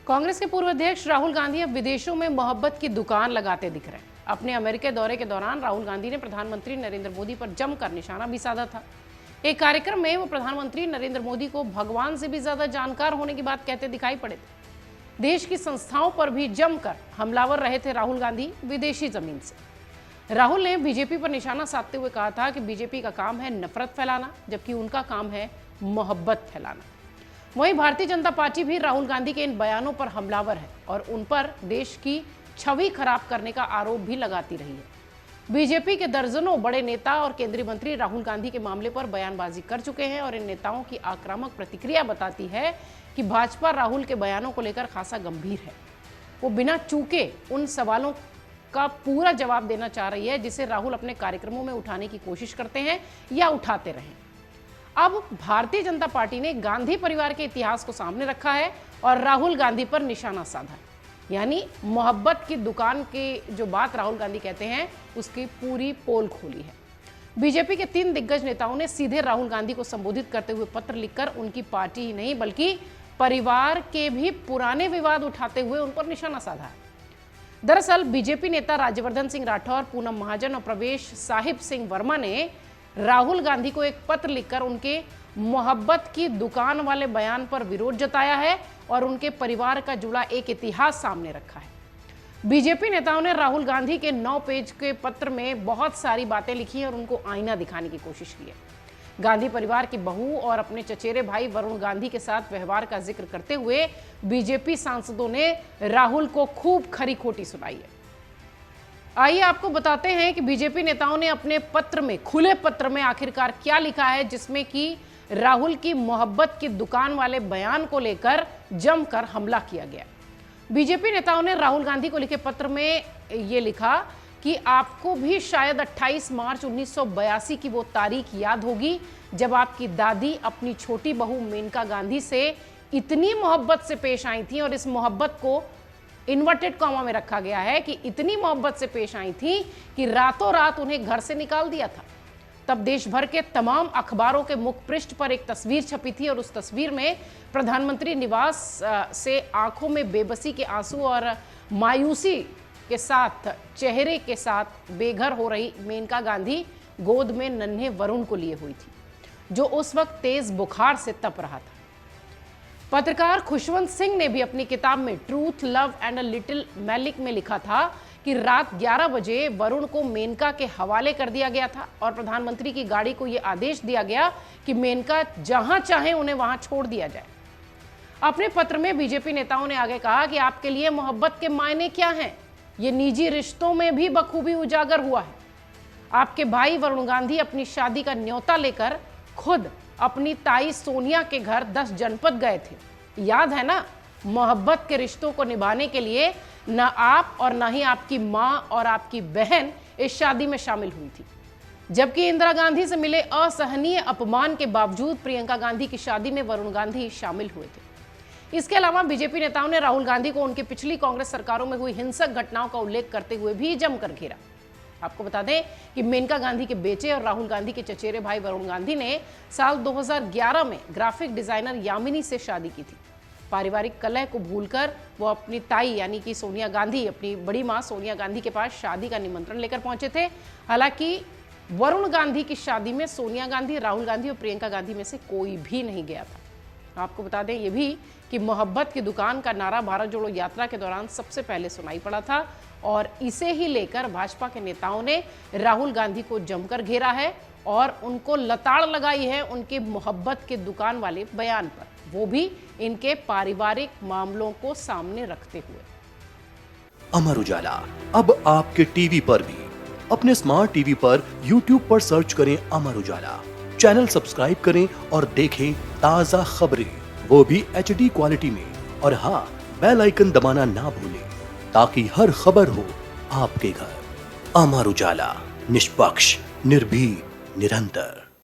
कांग्रेस के पूर्व अध्यक्ष राहुल गांधी अब विदेशों में मोहब्बत की दुकान लगाते दिख रहे हैं। अपने अमेरिका दौरे के दौरान राहुल गांधी ने प्रधानमंत्री नरेंद्र मोदी पर जमकर निशाना भी साधा था। एक कार्यक्रम में वो प्रधानमंत्री नरेंद्र मोदी को भगवान से भी ज्यादा जानकार होने की बात कहते दिखाई पड़े थे। देश की संस्थाओं पर भी जमकर हमलावर रहे थे राहुल गांधी विदेशी जमीन से। राहुल ने बीजेपी पर निशाना साधते हुए कहा था कि बीजेपी का काम है नफरत फैलाना, जबकि उनका काम है मोहब्बत फैलाना। वहीं भारतीय जनता पार्टी भी राहुल गांधी के इन बयानों पर हमलावर है और उन पर देश की छवि खराब करने का आरोप भी लगाती रही है। बीजेपी के दर्जनों बड़े नेता और केंद्रीय मंत्री राहुल गांधी के मामले पर बयानबाजी कर चुके हैं और इन नेताओं की आक्रामक प्रतिक्रिया बताती है कि भाजपा राहुल के बयानों को लेकर खासा गंभीर है। वो बिना चूके उन सवालों का पूरा जवाब देना चाह रही है जिसे राहुल अपने कार्यक्रमों में उठाने की कोशिश करते हैं या उठाते रहे। अब भारतीय जनता पार्टी ने गांधी परिवार के इतिहास को सामने रखा है और राहुल गांधी पर निशाना साधा है। यानी मोहब्बत की दुकान की जो बात राहुल गांधी कहते हैं उसकी पूरी पोल खोली है। बीजेपी के 3 दिग्गज नेताओं ने सीधे राहुल गांधी को संबोधित करते हुए पत्र लिखकर उनकी पार्टी ही नहीं बल्कि परिवार के भी पुराने विवाद उठाते हुए उन पर निशाना साधा है। दरअसल बीजेपी नेता राज्यवर्धन सिंह राठौर, पूनम महाजन और प्रवेश साहिब सिंह वर्मा ने राहुल गांधी को एक पत्र लिखकर उनके मोहब्बत की दुकान वाले बयान पर विरोध जताया है और उनके परिवार का जुड़ा एक इतिहास सामने रखा है। बीजेपी नेताओं ने राहुल गांधी के 9 पेज के पत्र में बहुत सारी बातें लिखी हैं और उनको आईना दिखाने की कोशिश की है। गांधी परिवार की बहू और अपने चचेरे भाई वरुण गांधी के साथ व्यवहार का जिक्र करते हुए बीजेपी सांसदों ने राहुल को खूब खरी खोटी सुनाई है। आइए आपको बताते हैं कि बीजेपी नेताओं ने अपने पत्र में, खुले पत्र में आखिरकार क्या लिखा है, जिसमें कि राहुल की मोहब्बत की दुकान वाले बयान को लेकर जमकर हमला किया गया। बीजेपी नेताओं ने राहुल गांधी को लिखे पत्र में यह लिखा कि आपको भी शायद 28 मार्च 1982 की वो तारीख याद होगी जब आपकी दादी अपनी छोटी बहू मेनका गांधी से इतनी मोहब्बत से पेश आई थी, और इस मोहब्बत को इन्वर्टेड कॉमा में रखा गया है कि इतनी मोहब्बत से पेश आई थी कि रातों रात उन्हें घर से निकाल दिया था। तब देश भर के तमाम अखबारों के मुख पृष्ठ पर एक तस्वीर छपी थी और उस तस्वीर में प्रधानमंत्री निवास से आंखों में बेबसी के आंसू और मायूसी के साथ चेहरे के साथ बेघर हो रही मेनका गांधी गोद में नन्हे वरुण को लिए हुई थी, जो उस वक्त तेज बुखार से तप रहा था। पत्रकार खुशवंत सिंह ने भी अपनी किताब में Truth, Love and a Little Malice में लिखा था कि रात 11 बजे वरुण को मेनका के हवाले कर दिया गया था और प्रधानमंत्री की गाड़ी को यह आदेश दिया गया कि मेनका जहां चाहे उन्हें वहां छोड़ दिया जाए। अपने पत्र में बीजेपी नेताओं ने आगे कहा कि आपके लिए मोहब्बत के मायने क्या हैं, ये निजी रिश्तों में भी बखूबी उजागर हुआ है। आपके भाई वरुण गांधी अपनी शादी का न्योता लेकर खुद अपनी ताई सोनिया के घर 10 जनपद गए थे। याद है ना? मोहब्बत के रिश्तों को निभाने के लिए न आप और न ही आपकी मां और आपकी बहन इस शादी में शामिल हुई थी, जबकि इंदिरा गांधी से मिले असहनीय अपमान के बावजूद प्रियंका गांधी की शादी में वरुण गांधी शामिल हुए थे। इसके अलावा बीजेपी नेताओं ने राहुल गांधी को उनकी पिछली कांग्रेस सरकारों में हुई हिंसक घटनाओं का उल्लेख करते हुए भी जमकर घेरा। आपको बता दें कि मेनका गांधी के बेटे और राहुल गांधी के चचेरे भाई वरुण गांधी ने साल 2011 में ग्राफिक डिजाइनर यामिनी से शादी की थी। पारिवारिक कलह को भूलकर वो अपनी ताई यानी कि सोनिया गांधी, अपनी बड़ी मां सोनिया गांधी के पास शादी का निमंत्रण लेकर पहुंचे थे। हालांकि वरुण गांधी की शादी में सोनिया गांधी, राहुल गांधी और प्रियंका गांधी में से कोई भी नहीं गया था। आपको बता दें ये भी कि मोहब्बत की दुकान का नारा भारत जोड़ो यात्रा के दौरान सबसे पहले सुनाई पड़ा था और इसे ही लेकर भाजपा के नेताओं ने राहुल गांधी को जमकर घेरा है और उनको लताड़ लगाई है उनके मोहब्बत के दुकान वाले बयान पर, वो भी इनके पारिवारिक मामलों को सामने रखते हुए। अमर उजाला अब आपके टीवी पर भी। अपने स्मार्ट टीवी पर YouTube पर सर्च करें अमर उजाला, चैनल सब्सक्राइब करें और देखें ताजा खबरें, वो भी HD क्वालिटी में। और हाँ, बेल आइकन दबाना ना भूलें ताकि हर खबर हो आपके घर। अमर उजाला, निष्पक्ष, निर्भीक, निरंतर।